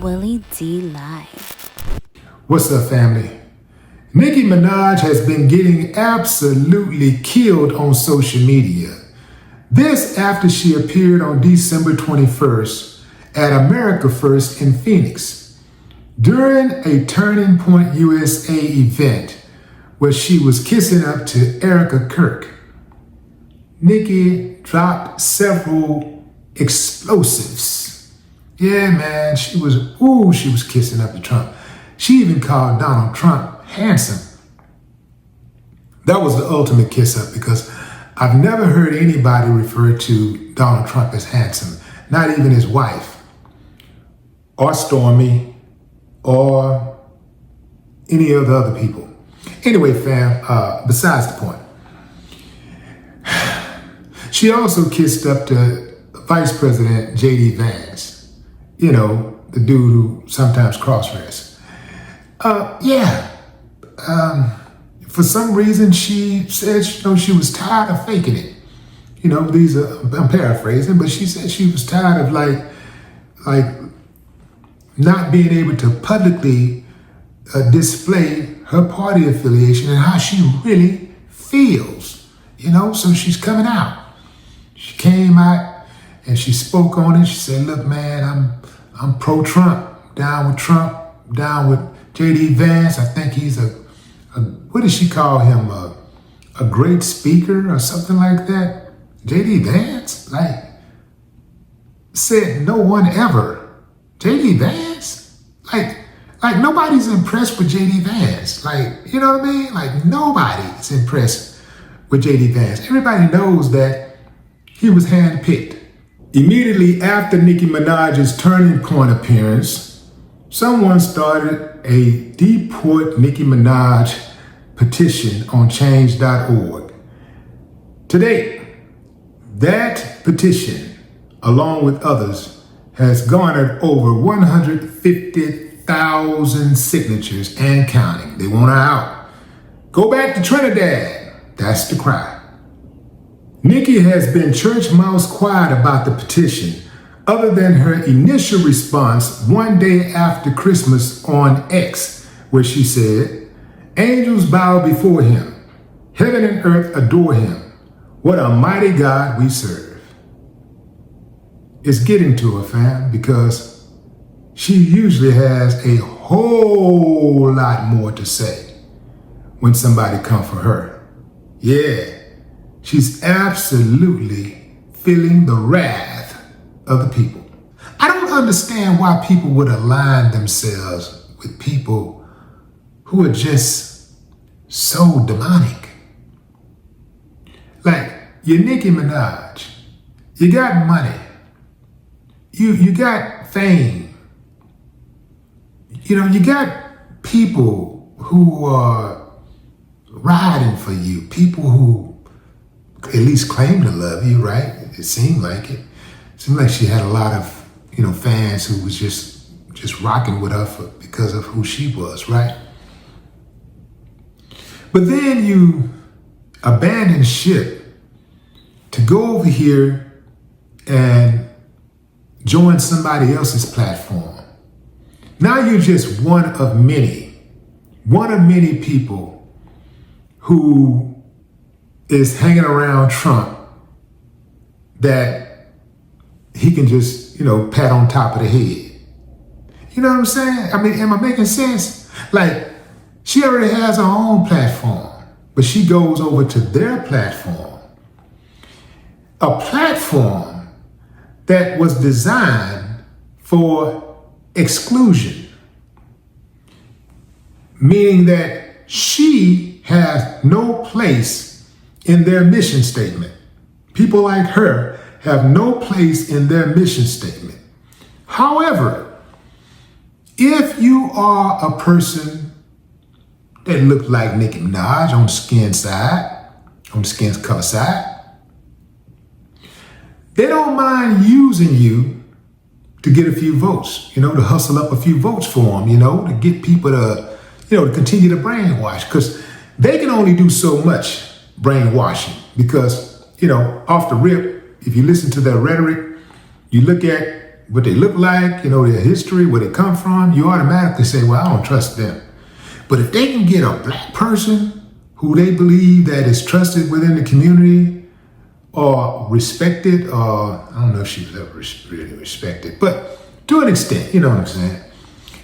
Willie D Live. What's up, family? Nicki Minaj has been getting absolutely killed on social media. This after she appeared on December 21st at America First in Phoenix during a Turning Point USA event where she was kissing up to Erica Kirk. Nicki dropped several explosives. Yeah, man, she was kissing up to Trump. She even called Donald Trump handsome. That was the ultimate kiss up because I've never heard anybody refer to Donald Trump as handsome, not even his wife, or Stormy, or any of the other people. Anyway, fam, besides the point. She also kissed up to Vice President J.D. Vance, you know, the dude who sometimes cross-dressed. For some reason, she said, she was tired of faking it. You know, I'm paraphrasing, but she said she was tired of like not being able to publicly display her party affiliation and how she really feels, you know, so she's coming out. She came out and she spoke on it. She said, look, man, I'm pro-Trump, down with J.D. Vance. I think he's what did she call him? A great speaker or something like that? J.D. Vance? Said no one ever. J.D. Vance? Like nobody's impressed with J.D. Vance. You know what I mean? Nobody's impressed with J.D. Vance. Everybody knows that he was handpicked. Immediately after Nicki Minaj's Turning Point appearance, someone started a Deport Nicki Minaj petition on change.org. To date, that petition, along with others, has garnered over 150,000 signatures and counting. They want her out. Go back to Trinidad. That's the cry. Nicki has been church mouse quiet about the petition, other than her initial response one day after Christmas on X, where she said, "Angels bow before him. Heaven and earth adore him. What a mighty God we serve." It's getting to her, fam, because she usually has a whole lot more to say when somebody comes for her. Yeah, she's absolutely feeling the wrath of the people. I don't understand why people would align themselves with people who are just so demonic. You're Nicki Minaj. You got money. You got fame. You know, you got people who are riding for you, people who at least claim to love you, right? It seemed like it. It seemed like she had a lot of, fans who was just rocking with her because of who she was, right? But then you abandon ship to go over here and join somebody else's platform. Now you're just one of many people who is hanging around Trump that he can just, pat on top of the head. You know what I'm saying? I mean, am I making sense? She already has her own platform, but she goes over to their platform. A platform that was designed for exclusion, meaning that she has no place in their mission statement. People like her have no place in their mission statement. However, if you are a person that looks like Nicki Minaj on the skin color side, they don't mind using you to get a few votes, to hustle up a few votes for them, to get people to, to continue to brainwash, because they can only do so much brainwashing because, off the rip, if you listen to their rhetoric, you look at what they look like, their history, where they come from, you automatically say, well, I don't trust them. But if they can get a black person who they believe that is trusted within the community or respected, or I don't know if she was ever really respected, but to an extent, you know what I'm saying?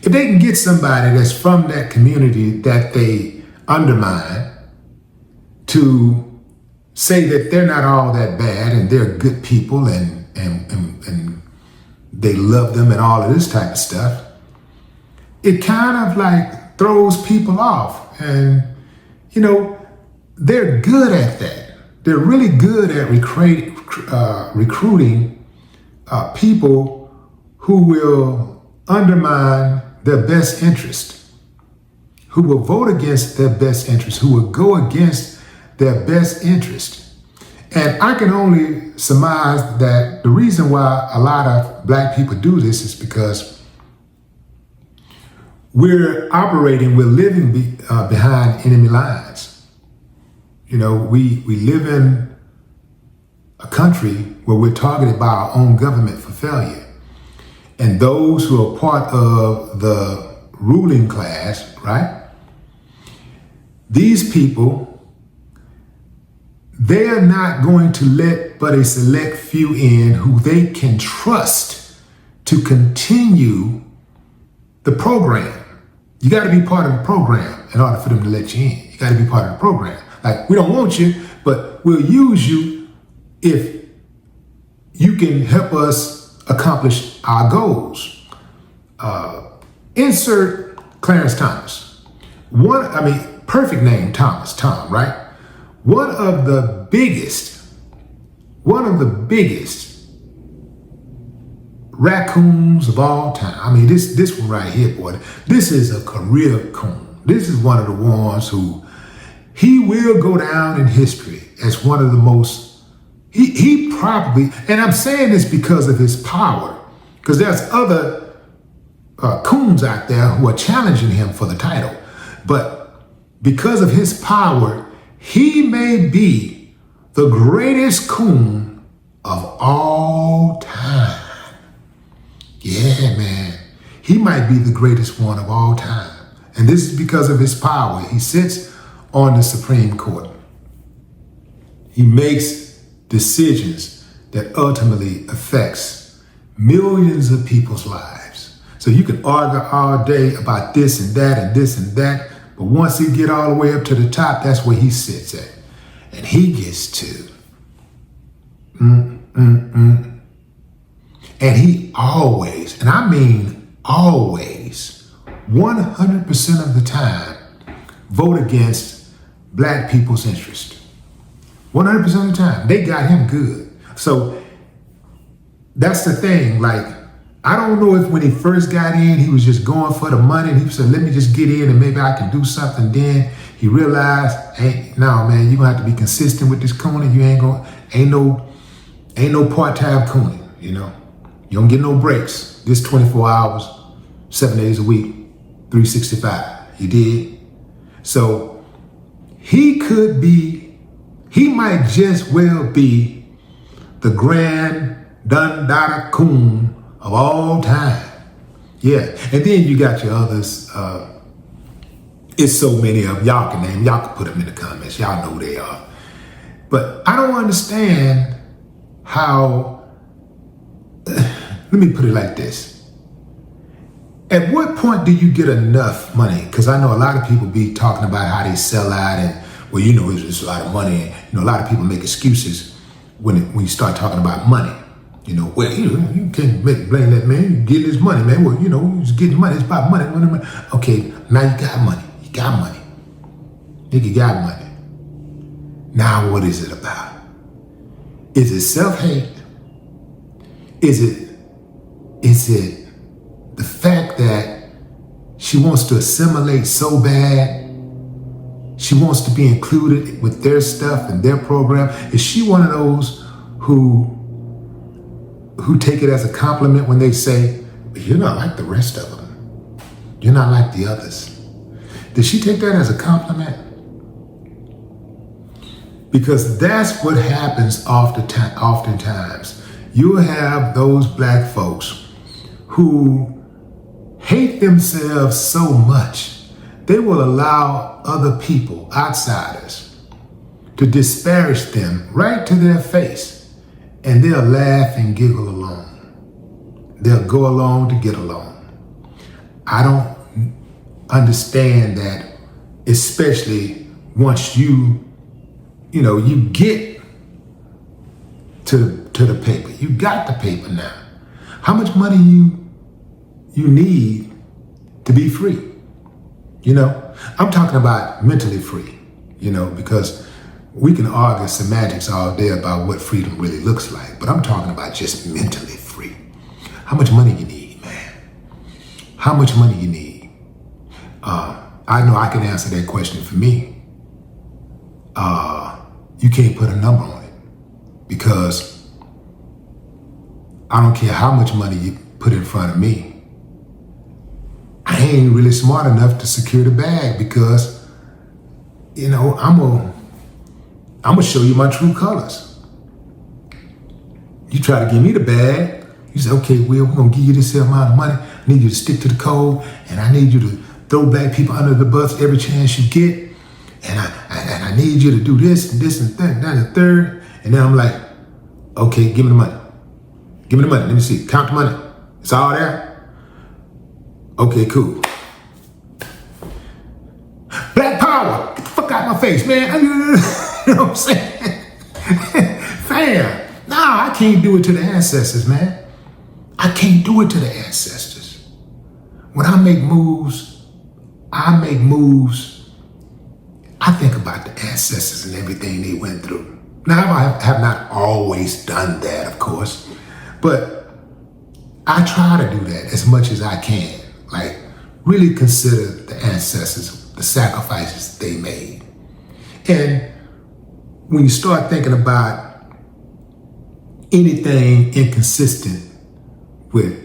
If they can get somebody that's from that community that they undermine to say that they're not all that bad and they're good people and they love them and all of this type of stuff, it kind of like throws people off. And, they're good at that. They're really good at recruiting people who will undermine their best interest, who will vote against their best interest, who will go against their best interest. And I can only surmise that the reason why a lot of black people do this is because we're living behind enemy lines. We live in a country where we're targeted by our own government for failure. And those who are part of the ruling class, right? These people, they are not going to let but a select few in who they can trust to continue the program. You got to be part of the program in order for them to let you in. You got to be part of the program. Like, we don't want you, but we'll use you if you can help us accomplish our goals. Insert Clarence Thomas. Perfect name, Tom, right? One of the biggest raccoons of all time. This one right here, boy, this is a career coon. This is one of the ones who, he will go down in history as one of the most, he probably, and I'm saying this because of his power, because there's other coons out there who are challenging him for the title. But because of his power, he may be the greatest coon of all time. Yeah, man. He might be the greatest one of all time. And this is because of his power. He sits on the Supreme Court. He makes decisions that ultimately affects millions of people's lives. So you can argue all day about this and that and this and that, but once he get all the way up to the top, that's where he sits at. And he gets to. And he always, and I mean always, 100% of the time, vote against black people's interest. 100% of the time. They got him good. So that's the thing. Like, I don't know if when he first got in, he was just going for the money and he said, let me just get in and maybe I can do something. Then he realized, no, man, you're gonna have to be consistent with this cooning. You ain't no part-time cooning, You don't get no breaks. This 24 hours, 7 days a week, 365. You did? So he might just well be the grand Dundada coon of all time. Yeah. And then you got your others. It's so many of them. Y'all can name. Y'all can put them in the comments. Y'all know who they are. But I don't understand how. Let me put it like this. At what point do you get enough money? Because I know a lot of people be talking about how they sell out and, well, it's just a lot of money. And, a lot of people make excuses when you start talking about money. You can't blame that man. You get his money, man. Well, he's getting money. It's about money. Okay, now you got money. You got money. Nigga got money. Now what is it about? Is it self-hate? Is it the fact that she wants to assimilate so bad? She wants to be included with their stuff and their program. Is she one of those who take it as a compliment when they say, you're not like the rest of them. You're not like the others. Does she take that as a compliment? Because that's what happens oftentimes. You'll have those black folks who hate themselves so much, they will allow other people, outsiders, to disparage them right to their face, and they'll laugh and giggle along. They'll go along to get along. I don't understand that, especially once you get to the paper. You got the paper now. How much money you need to be free? I'm talking about mentally free, because we can argue semantics all day about what freedom really looks like, but I'm talking about just mentally free. How much money you need, man? How much money you need? I know I can answer that question for me. You can't put a number on it, because I don't care how much money you put in front of me. I ain't really smart enough to secure the bag, because, I'm gonna show you my true colors. You try to give me the bag, you say, okay, Will, we're gonna give you this amount of money. I need you to stick to the code, and I need you to throw back people under the bus every chance you get. And I need you to do this and this and that and the third. And then I'm like, okay, give me the money. Give me the money. Let me see. Count the money. It's all there? Okay, cool. Black power. Get the fuck out of my face, man. You know what I'm saying? Fam. Nah, I can't do it to the ancestors, man. I can't do it to the ancestors. When I make moves, I think about the ancestors and everything they went through. Now, I have not always done that, of course, but I try to do that as much as I can. Like, really consider the ancestors, the sacrifices they made. And when you start thinking about anything inconsistent with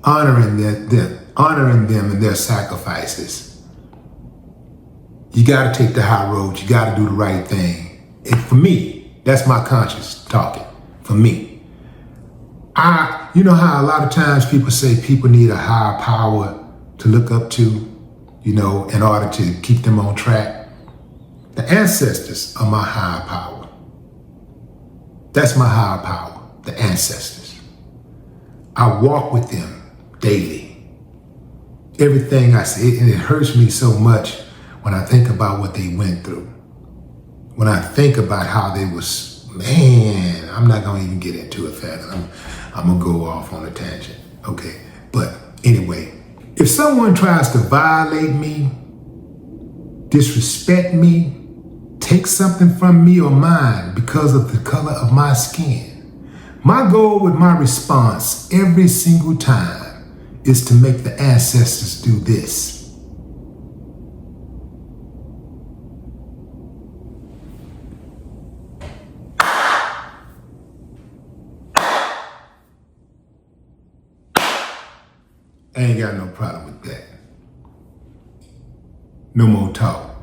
honoring them and their sacrifices, you got to take the high road. You got to do the right thing. And for me, that's my conscience talking. For me, you know how a lot of times people say people need a higher power to look up to, in order to keep them on track. The ancestors are my higher power. That's my higher power, the ancestors. I walk with them daily. Everything I say, and it hurts me so much when I think about what they went through. When I think about how they was, man, I'm not gonna even get into it, fam. I'm gonna go off on a tangent, okay? But anyway, if someone tries to violate me, disrespect me, take something from me or mine because of the color of my skin, my goal with my response every single time is to make the ancestors do this. I ain't got no problem with that. No more talk.